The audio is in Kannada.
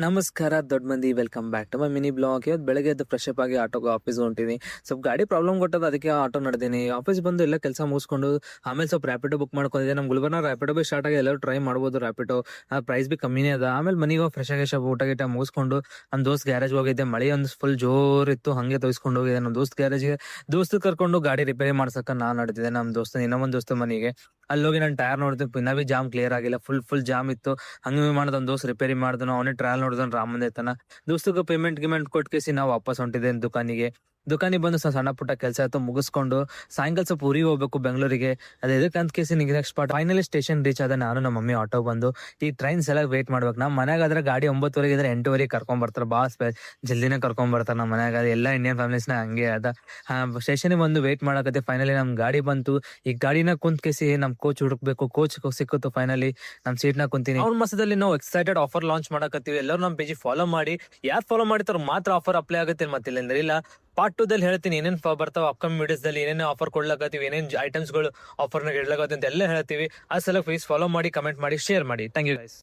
ನಮಸ್ಕಾರ ದೊಡ್ಡ ಮಂದಿ, welcome back to my mini blog. ಇವತ್ತು ಬೆಳಗ್ಗೆ ಎದ್ದು ಫ್ರೆಶ್ ಅಪ್ ಆಗಿ ಆಟೋಗೆ ಆಫೀಸ್ಗೆ ಹೊಂಟಿನಿ. ಸ್ವಲ್ಪ ಗಾಡಿ ಪ್ರಾಬ್ಲಮ್ ಕೊಟ್ಟದ, ಅದಕ್ಕೆ ಆಟೋ ನಡೆದೀನಿ. ಆಫೀಸ್ ಬಂದು ಎಲ್ಲ ಕೆಲಸ ಮುಗಿಸ್ಕೊಂಡು ಆಮೇಲೆ ಸ್ವಲ್ಪ ರ್ಯಾಪಿಡೋ ಬುಕ್ ಮಾಡ್ಕೊಂಡಿದ್ದೆ. ನಮ್ಮ ಗುಲ್ಬರ್ನ ರ್ಯಾಪಿಡೋ ಬಿ ಸ್ಟಾರ್ಟ್ ಆಗಿ ಎಲ್ಲರೂ ಟ್ರೈ ಮಾಡ್ಬೋದು. ರ್ಯಾಪಿಡೋ ಪ್ರೈಸ್ ಬಿ ಕಮ್ಮಿನೇ ಅದ. ಆಮೇಲೆ ಮನೆಗೆ ಹೋಗಿ ಫ್ರೆಶ್ ಆಗಿ ಊಟ ಗೀಟ ಮುಗಿಸ್ಕೊಂಡು ನಮ್ಮ ದೋಸ್ತ್ ಗ್ಯಾರೇಜ್ ಹೋಗಿದ್ದೆ. ಮಳೆ ಒಂದು ಫುಲ್ ಜೋರ್ ಇತ್ತು, ಹಂಗೆ ತೋರಿಸ್ಕೊಂಡು ಹೋಗಿದ್ದೆ ನಮ್ಮ ದೋಸ್ತ್ ಗ್ಯಾರೇಜ್ಗೆ. ದೋಸ್ತ್ ಕರ್ಕೊಂಡು ಗಾಡಿ ರಿಪೇರಿ ಮಾಡ್ಸಕ್ಕೆ ನಾನು ನಡೆದಿದ್ದೆ ನಮ್ಮ ದೋಸ್ತ ಇನ್ನೊಂದು ದೋಸ್ತ ಮನೆಗೆ. ಅಲ್ಲಿ ಹೋಗಿ ನಾನು ಟೈರ್ ನೋಡಿದೆ, ಇನ್ನೂ ಬಿ ಜಾಮ್ ಕ್ಲಿಯರ್ ಆಗಿಲ್ಲ, ಫುಲ್ ಜಾಮ್ ಇತ್ತು. ಹಂಗೆ ಮಾಡ್ದ ಒಂದು ದೋಸ್ತ್ ರಿಪೇರಿ ಮಾಡ್ದನು, ಅವನೇ ಟ್ರಯಲ್ ನೋಡಿದನು ರಾಮಂದೆ ತನ. ದೋಸ್ತಗೆ ಪೇಮೆಂಟ್ ಗಿಮೆಂಟ್ ಕೊಟ್ಕೇಸಿ ನಾವು ವಾಪಸ್ ಹೊಂಟಿದ್ದೇನೆ ದುಕಾನಿಗೆ ಬಂದು ಸಣ್ಣ ಪುಟ್ಟ ಕೆಲಸ ಆಯ್ತು ಮುಗಿಸ್ಕೊಂಡು ಸಾಯಂಕಾಲ ಸ್ವಲ್ಪ ಊರಿಗೆ ಹೋಗ್ಬೇಕು ಬೆಂಗಳೂರಿಗೆ. ಅದೇ ಇದಕ್ಕೆ ಅಂತ ಕೇಸಿ next spot finally station reach ಆದ. ನಾನು ನಮ್ಮ ಮಮ್ಮಿ ಆಟೋ ಬಂದು ಈ ಟ್ರೈನ್ಸ್ ಎಲ್ಲ ವೇಟ್ ಮಾಡ್ಬೇಕು. ನಮ್ಮ ಮನ್ಯಾಗಾದ್ರೆ ಗಾಡಿ 9:30 ಇದ್ರೆ 8:00 ಕರ್ಕೊಂಡ್ ಬರ್ತಾರೆ. ಜಲ್ದಿನೇ ಕರ್ಕೊಂಡ್ ಬರ್ತಾರೆ ನಮ್ಮ ಮನ್ಯಾಗ. ಎಲ್ಲ ಇಂಡಿಯನ್ ಫ್ಯಾಮಿಲೀಸ್ನ ಹಂಗೆ ಅದ. ಸ್ಟೇಷನ್ ಬಂದು ವೇಟ್ ಮಾಡಕತ್ತೆ. ಫೈನಲಿ ನಮ್ ಗಾಡಿ ಬಂತು. ಈ ಗಾಡಿನ ಕುಂತ್ ಕೇಸಿ ನಮ್ ಕೋಚ್ ಹುಡುಕ್ಬೇಕು. ಕೋಚ್ ಸಿಕ್ಕಿತ್ತು. ಫೈನಲಿ ನಮ್ ಸೀಟ್ ನ ಕುಂತೀನಿ. ಅವ್ರ ಮಾಸದಲ್ಲಿ ನಾವು ಎಕ್ಸೈಟೆಡ್ ಆಫರ್ ಲಾಂಚ್ ಮಾಡಕತ್ತೀವಿ. ಎಲ್ಲರೂ ನಮ್ಮ ಪೇಜ್ ಫಾಲೋ ಮಾಡಿ. ಯಾರು ಫಾಲೋ ಮಾಡಿತಾರ ಮಾತ್ರ ಆಫರ್ ಅಪ್ಲೈ ಆಗುತ್ತೆ, ಮತ್ತಿಲ್ಲ ಅಂದ್ರೆ ಇಲ್ಲ. ಪಾರ್ಟ್ 2 ದಲ್ಲಿ ಹೇಳ್ತೀನಿ ಏನೇನ್ ಬರ್ತಾವ ಅಪ್ಕಮಿಂಗ್ ವಿಡಿಯೋಸ್ ದಲ್ಲಿ, ಏನೇನು ಆಫರ್ ಕೊಡ್ಲಾಕತ್ತೀವಿ, ಏನೇನ್ ಐಟಮ್ಸ್ ಗಳು ಆಫರ್ ನಾಗ ಇಡ್ಲಾಕತ್ತೀವಿ ಅಂತ ಎಲ್ಲ ಹೇಳ್ತೀವಿ. ಆ ಸಲ ಪ್ಲೀಸ್ ಫಾಲೋ ಮಾಡಿ, ಕಮೆಂಟ್ ಮಾಡಿ, ಶೇರ್ ಮಾಡಿ. Thank you guys.